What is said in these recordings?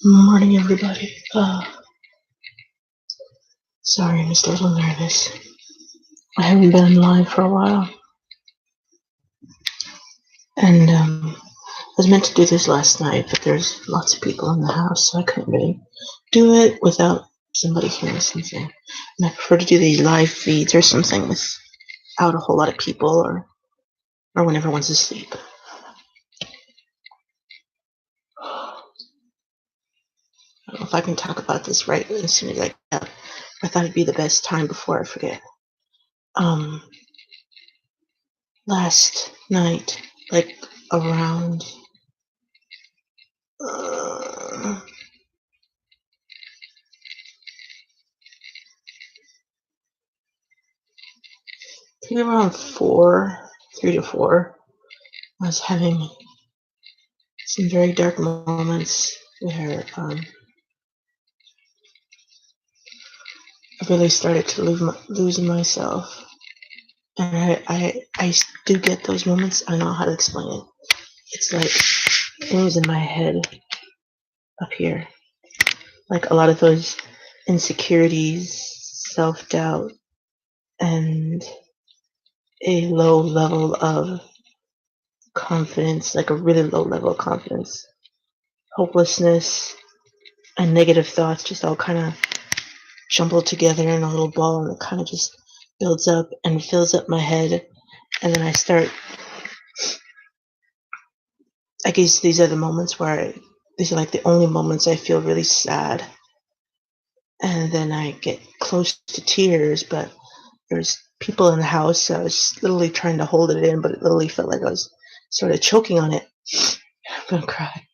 Morning, everybody. Sorry, I'm just a little nervous. I haven't been live for a while, and I was meant to do this last night, but there's lots of people in the house, so I couldn't really do it without somebody hearing something. And I prefer to do these live feeds or something without a whole lot of people, or when everyone's asleep. I don't know if I can talk about this right as soon as I get up. I thought it'd be the best time before I forget. Last night, like around uh, maybe around 3 to 4, I was having some very dark moments where I really started to lose myself. And I do get those moments. I don't know how to explain it. It's like things in my head up here. Like a lot of those insecurities, self-doubt, and a low level of confidence, like a really low level of confidence, hopelessness, and negative thoughts just all kind of jumbled together in a little ball, and it kind of just builds up and fills up my head. And then I guess these are the moments where these are like the only moments I feel really sad. And then I get close to tears, but there's people in the house, so I was literally trying to hold it in, but it literally felt like I was sort of choking on it. I'm gonna cry.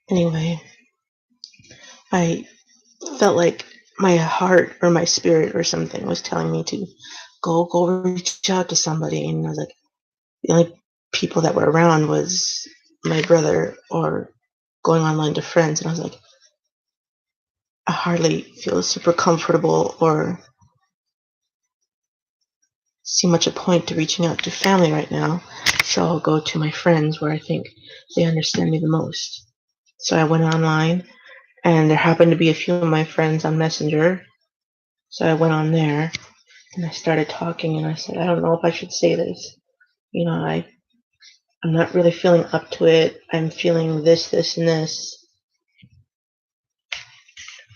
Anyway, I felt like my heart or my spirit or something was telling me to go reach out to somebody, and I was like, the only people that were around was my brother or going online to friends, and I was like, I hardly feel super comfortable or see much a point to reaching out to family right now, so I'll go to my friends where I think they understand me the most. So I went online, and there happened to be a few of my friends on Messenger, so I went on there and I started talking, and I said, I don't know if I should say this. I'm not really feeling up to it. I'm feeling this, this, and this.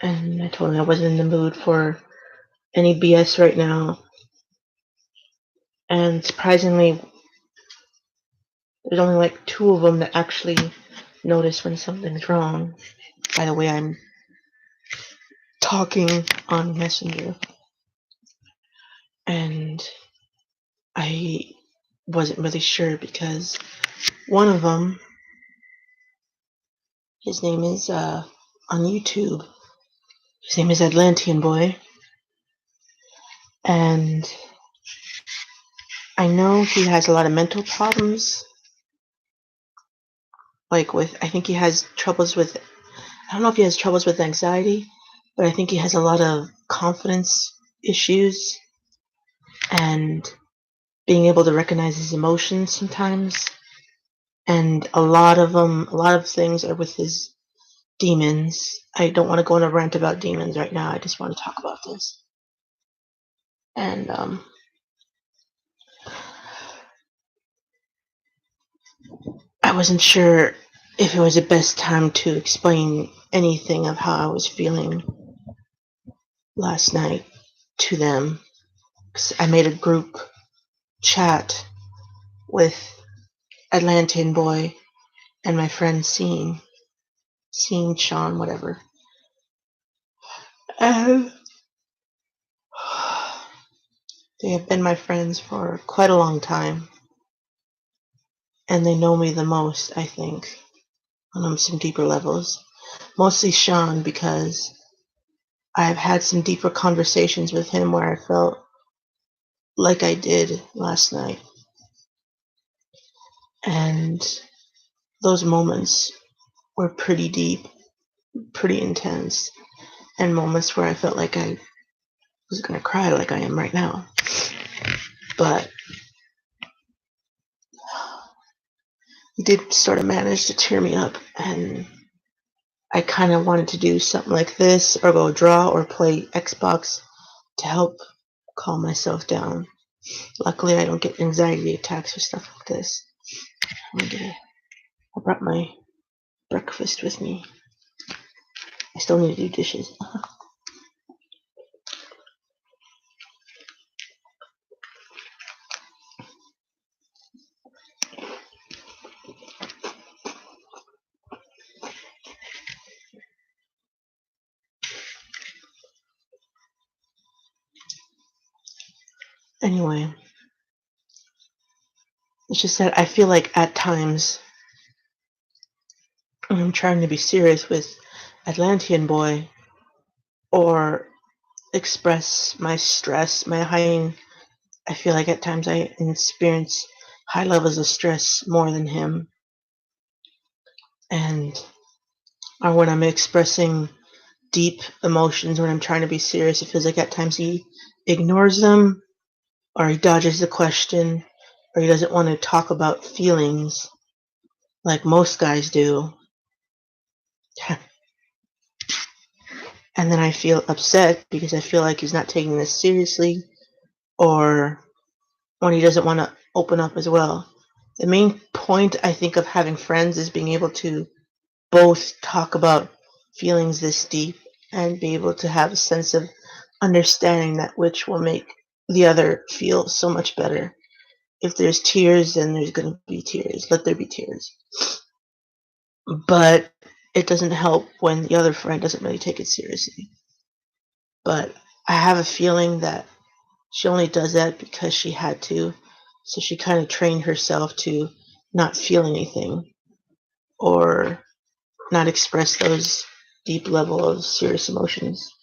And I told him I wasn't in the mood for any BS right now. And surprisingly, there's only like 2 of them that actually notice when something's wrong by the way I'm talking on Messenger. And I wasn't really sure because one of them, his name is on YouTube, his name is Atlantean Boy. And I know he has a lot of mental problems. I think he has troubles with, I don't know if he has troubles with anxiety, but I think he has a lot of confidence issues and being able to recognize his emotions sometimes. And a lot of things are with his demons. I don't want to go on a rant about demons right now. I just want to talk about this. And I wasn't sure if it was the best time to explain anything of how I was feeling last night to them. 'Cause I made a group chat with Atlantean Boy and my friend Sean, Sean, whatever. And they have been my friends for quite a long time. And they know me the most, I think, on some deeper levels. Mostly Sean, because I've had some deeper conversations with him where I felt like I did last night. And those moments were pretty deep, pretty intense, and moments where I felt like I was going to cry like I am right now. But he did sort of manage to cheer me up, and I kind of wanted to do something like this, or go draw, or play Xbox to help calm myself down. Luckily, I don't get anxiety attacks or stuff like this. I brought my breakfast with me. I still need to do dishes. Anyway, it's just that I feel like at times when I'm trying to be serious with Atlantean Boy, or express my stress, my high, I feel like at times I experience high levels of stress more than him. And or when I'm expressing deep emotions, when I'm trying to be serious, it feels like at times he ignores them, or he dodges the question, or he doesn't want to talk about feelings like most guys do. And then I feel upset because I feel like he's not taking this seriously, or when he doesn't want to open up as well. The main point, I think, of having friends is being able to both talk about feelings this deep and be able to have a sense of understanding that which will make the other feel so much better. If there's tears, then there's going to be tears. Let there be tears. But it doesn't help when the other friend doesn't really take it seriously. But I have a feeling that she only does that because she had to. So she kind of trained herself to not feel anything, or not express those deep level of serious emotions.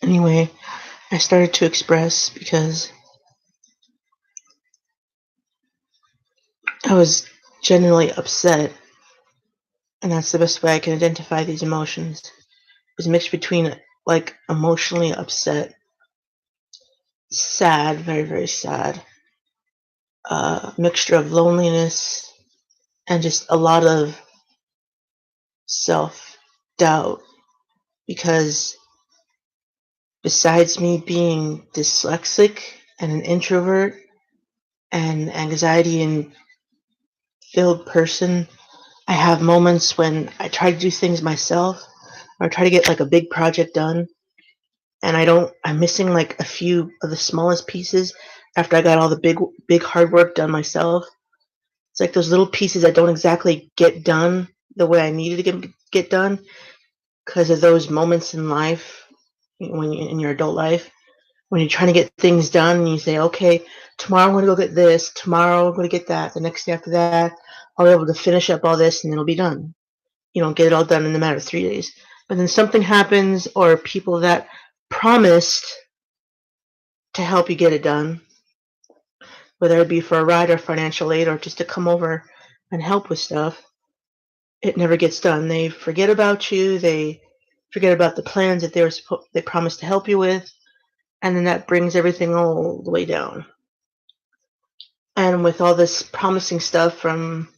Anyway, I started to express because I was genuinely upset, and that's the best way I can identify these emotions. It's mixed between like emotionally upset, sad, very, very sad, mixture of loneliness, and just a lot of self doubt. Because besides me being dyslexic and an introvert and anxiety and filled person, I have moments when I try to do things myself, or try to get like a big project done, and I'm missing like a few of the smallest pieces after I got all the big hard work done myself. It's like those little pieces that don't exactly get done the way I needed to get done because of those moments in life, when you in your adult life, when you're trying to get things done and you say, okay, tomorrow I'm going to go get this, tomorrow I'm going to get that, the next day after that I'll be able to finish up all this and it'll be done. You know, get it all done in a matter of 3 days. But then something happens, or people that promised to help you get it done, whether it be for a ride or financial aid or just to come over and help with stuff, it never gets done. They forget about you. They forget about the plans that they promised to help you with, and then that brings everything all the way down. And with all this promising stuff from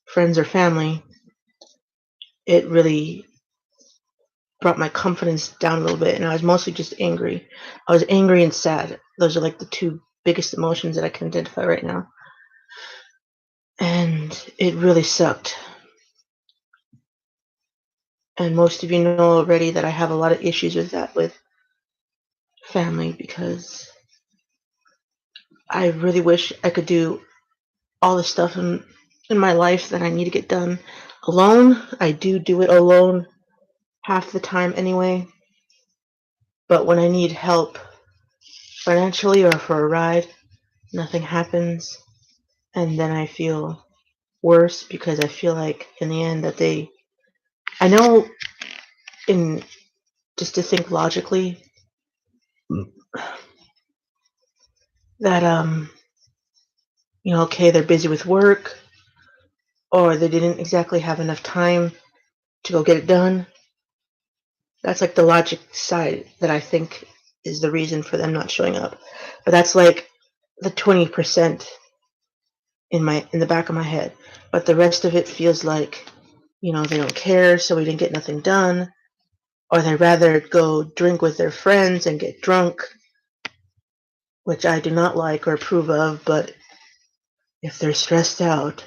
friends or family, it really brought my confidence down a little bit, and I was mostly just angry. I was angry and sad. Those are like the two biggest emotions that I can identify right now. And it really sucked. And most of you know already that I have a lot of issues with that with family, because I really wish I could do all the stuff in my life that I need to get done alone. I do it alone half the time anyway. But when I need help financially or for a ride, nothing happens. And then I feel worse because I feel like in the end that I know, in just to think logically, that okay, they're busy with work, or they didn't exactly have enough time to go get it done. That's like the logic side that I think is the reason for them not showing up. But that's like the 20% in the back of my head. But the rest of it feels like, they don't care, so we didn't get nothing done. Or they'd rather go drink with their friends and get drunk, which I do not like or approve of, but if they're stressed out,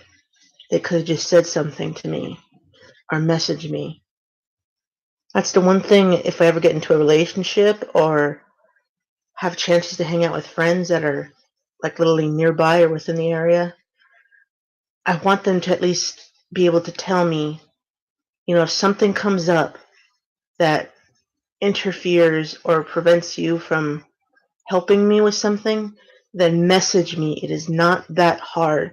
they could have just said something to me or messaged me. That's the one thing, if I ever get into a relationship or have chances to hang out with friends that are like literally nearby or within the area, I want them to at least be able to tell me, if something comes up that interferes or prevents you from helping me with something, then message me. It is not that hard.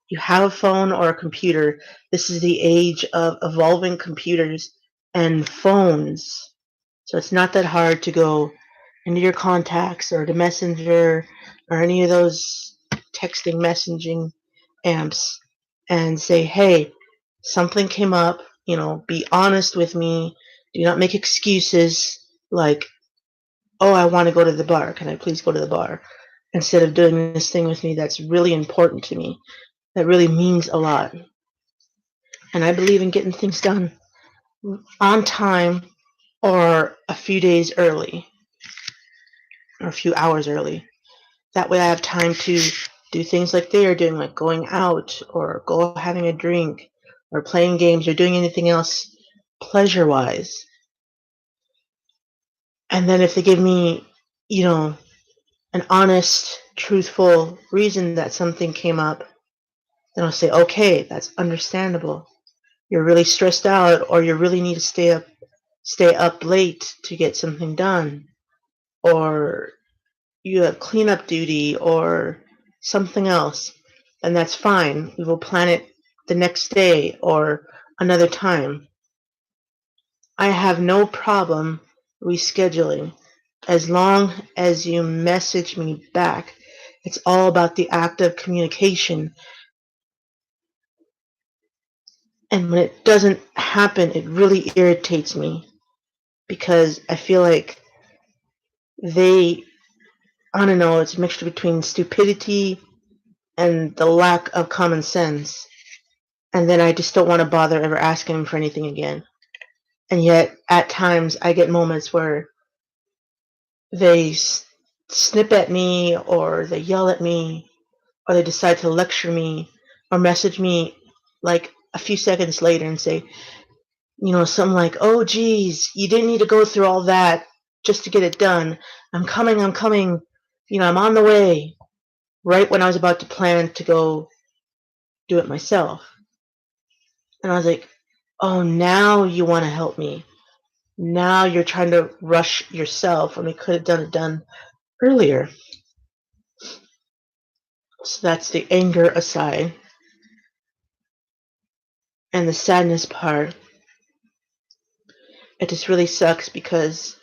You have a phone or a computer. This is the age of evolving computers and phones. So it's not that hard to go into your contacts or to Messenger or any of those texting messaging amps and say, hey, something came up, be honest with me. Do not make excuses like, oh, I want to go to the bar. Can I please go to the bar? Instead of doing this thing with me that's really important to me, that really means a lot. And I believe in getting things done on time or a few days early or a few hours early. That way I have time to do things like they are doing, like going out or go having a drink or playing games or doing anything else pleasure-wise. And then if they give me, an honest, truthful reason that something came up, then I'll say, okay, that's understandable. You're really stressed out or you really need to stay up late to get something done, or you have cleanup duty or something else, and that's fine. We will plan it the next day or another time. I have no problem rescheduling as long as you message me back. It's all about the act of communication. And when it doesn't happen, it really irritates me because I feel like I don't know, it's a mixture between stupidity and the lack of common sense. And then I just don't want to bother ever asking him for anything again. And yet, at times, I get moments where they snip at me, or they yell at me, or they decide to lecture me, or message me like a few seconds later and say, something like, oh, geez, you didn't need to go through all that just to get it done. I'm coming, I'm on the way. Right when I was about to plan to go do it myself. And I was like, oh, now you want to help me. Now you're trying to rush yourself when we could have done earlier. So that's the anger aside. And the sadness part, it just really sucks because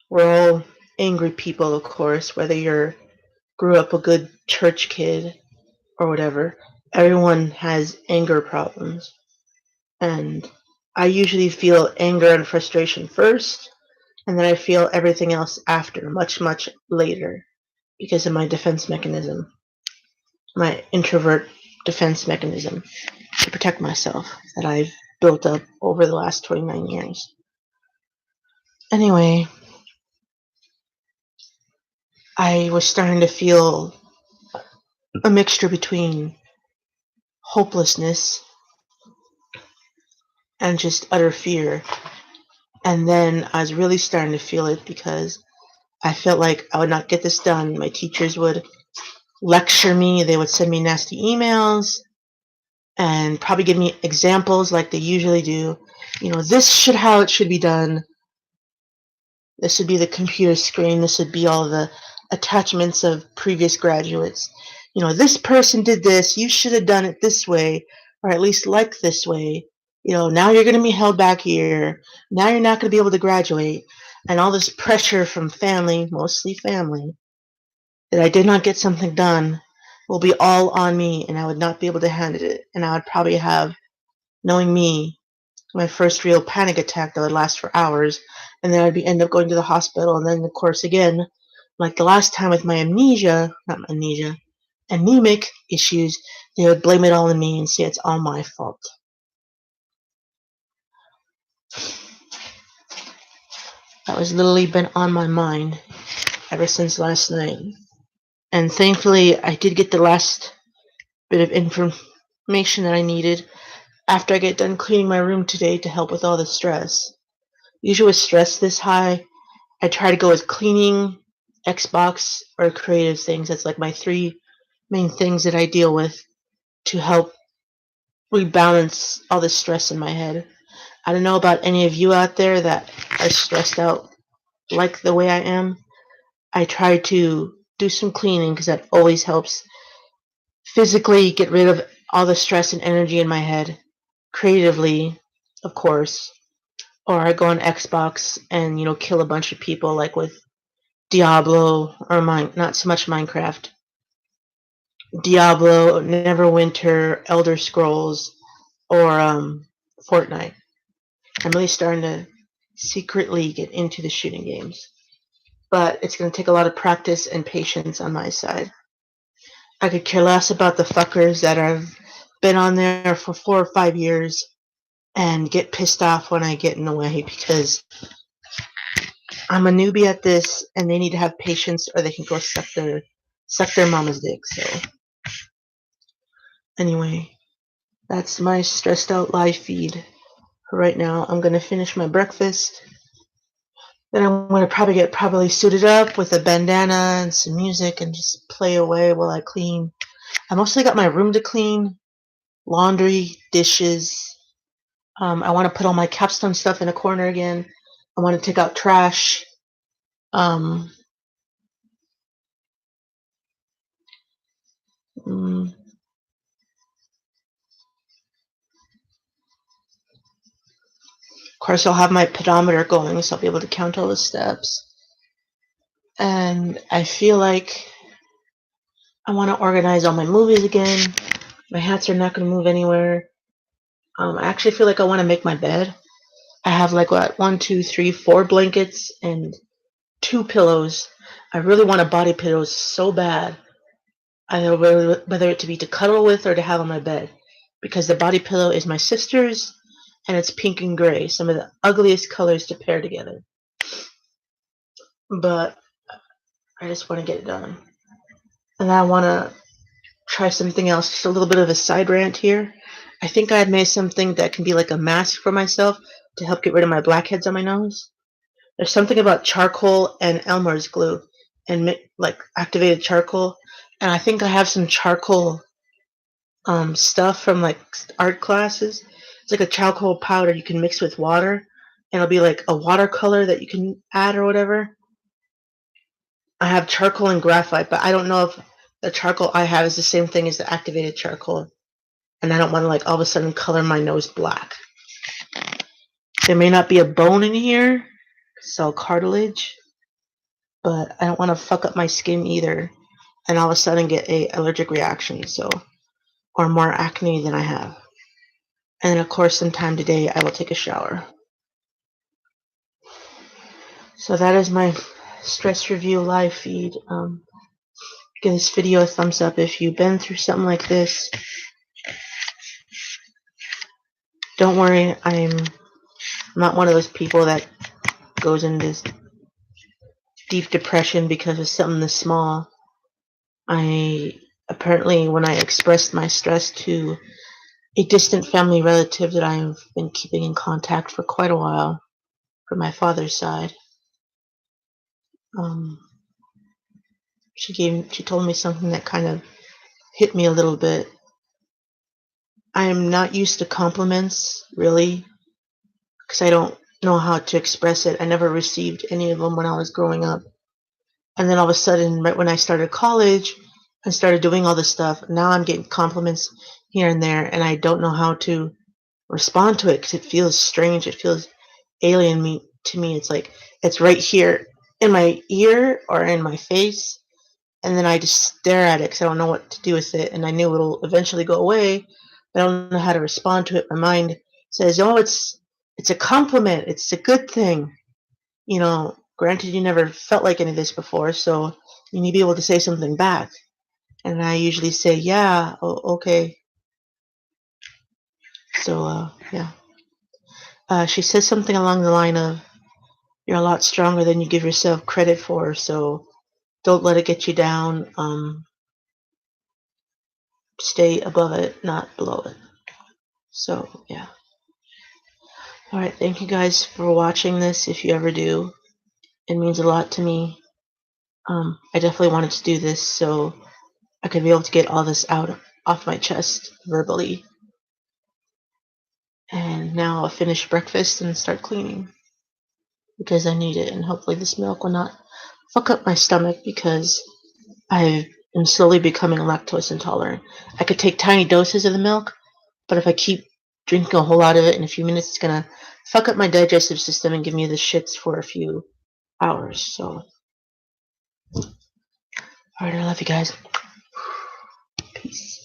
we're all angry people, of course, whether you're grew up a good church kid or whatever. Everyone has anger problems. And I usually feel anger and frustration first, and then I feel everything else after, much, much later, because of my defense mechanism, my introvert defense mechanism to protect myself that I've built up over the last 29 years. Anyway, I was starting to feel a mixture between hopelessness and just utter fear. And then I was really starting to feel it because I felt like I would not get this done. My teachers would lecture me. They would send me nasty emails and probably give me examples like they usually do. This should how it should be done. This would be the computer screen. This would be all the attachments of previous graduates. This person did this. You should have done it this way, or at least like this way. Now you're going to be held back here. Now you're not going to be able to graduate. And all this pressure from family, mostly family, that I did not get something done. will be all on me, and I would not be able to handle it. And I would probably have, knowing me, my first real panic attack that would last for hours, and then I'd end up going to the hospital. And then, of course, again, like the last time with my anemic issues, they would blame it all on me and say it's all my fault. That was literally been on my mind ever since last night. And thankfully, I did get the last bit of information that I needed after I get done cleaning my room today to help with all the stress. Usually with stress this high, I try to go with cleaning, Xbox, or creative things. That's like my three main things that I deal with to help rebalance all the stress in my head. I don't know about any of you out there that are stressed out like the way I am. I try to do some cleaning because that always helps physically get rid of all the stress and energy in my head. Creatively, of course. Or I go on Xbox and, kill a bunch of people like with Diablo or not so much Minecraft. Diablo, Neverwinter, Elder Scrolls, or Fortnite. I'm really starting to secretly get into the shooting games. But it's going to take a lot of practice and patience on my side. I could care less about the fuckers that have been on there for 4 or 5 years and get pissed off when I get in the way because I'm a newbie at this and they need to have patience or they can go suck their mama's dick. So anyway, that's my stressed out live feed for right now. I'm going to finish my breakfast. Then I'm going to probably get suited up with a bandana and some music and just play away while I clean. I mostly got my room to clean, laundry, dishes. I want to put all my capstone stuff in a corner again. I want to take out trash. Of course, I'll have my pedometer going, so I'll be able to count all the steps. And I feel like I want to organize all my movies again. My hats are not going to move anywhere. I actually feel like I want to make my bed. I have like 4 blankets and 2 pillows. I really want a body pillow so bad. Whether it to be to cuddle with or to have on my bed. Because the body pillow is my sister's and it's pink and gray. Some of the ugliest colors to pair together. But I just want to get it done. And I want to try something else. Just a little bit of a side rant here. I think I had made something that can be like a mask for myself to help get rid of my blackheads on my nose. There's something about charcoal and Elmer's glue and like activated charcoal. And I think I have some charcoal stuff from like art classes. It's like a charcoal powder you can mix with water. And it'll be like a watercolor that you can add or whatever. I have charcoal and graphite, but I don't know if the charcoal I have is the same thing as the activated charcoal. And I don't want to like all of a sudden color my nose black. There may not be a bone in here, it's all cartilage, but I don't want to fuck up my skin either and all of a sudden get a allergic reaction, or more acne than I have. And then of course sometime today I will take a shower. So that is my stress review live feed. Give this video a thumbs up if you've been through something like this. Don't worry, I'm not one of those people that goes into this deep depression because of something this small. Apparently, when I expressed my stress to a distant family relative that I've been keeping in contact for quite a while, from my father's side, she told me something that kind of hit me a little bit. I am not used to compliments, really, because I don't know how to express it. I never received any of them when I was growing up. And then all of a sudden, right when I started college and started doing all this stuff, now I'm getting compliments here and there, and I don't know how to respond to it because it feels strange. It feels alien to me. It's like it's right here in my ear or in my face, and then I just stare at it because I don't know what to do with it, and I knew it'll eventually go away, but I don't know how to respond to it. My mind says, "Oh, it's a compliment. It's a good thing." Granted, you never felt like any of this before, so you need to be able to say something back. And I usually say, "Yeah, okay." So, yeah. She says something along the line of, "You're a lot stronger than you give yourself credit for, so don't let it get you down. Stay above it, not below it." So, yeah. All right, thank you guys for watching this. If you ever do, it means a lot to me. I definitely wanted to do this so I could be able to get all this out off my chest verbally. And now I'll finish breakfast and start cleaning because I need it, and hopefully this milk will not fuck up my stomach because I am slowly becoming lactose intolerant. I could take tiny doses of the milk, but if I keep drinking a whole lot of it in a few minutes, it's gonna fuck up my digestive system and give me the shits for a few hours. So, alright, I love you guys. Peace.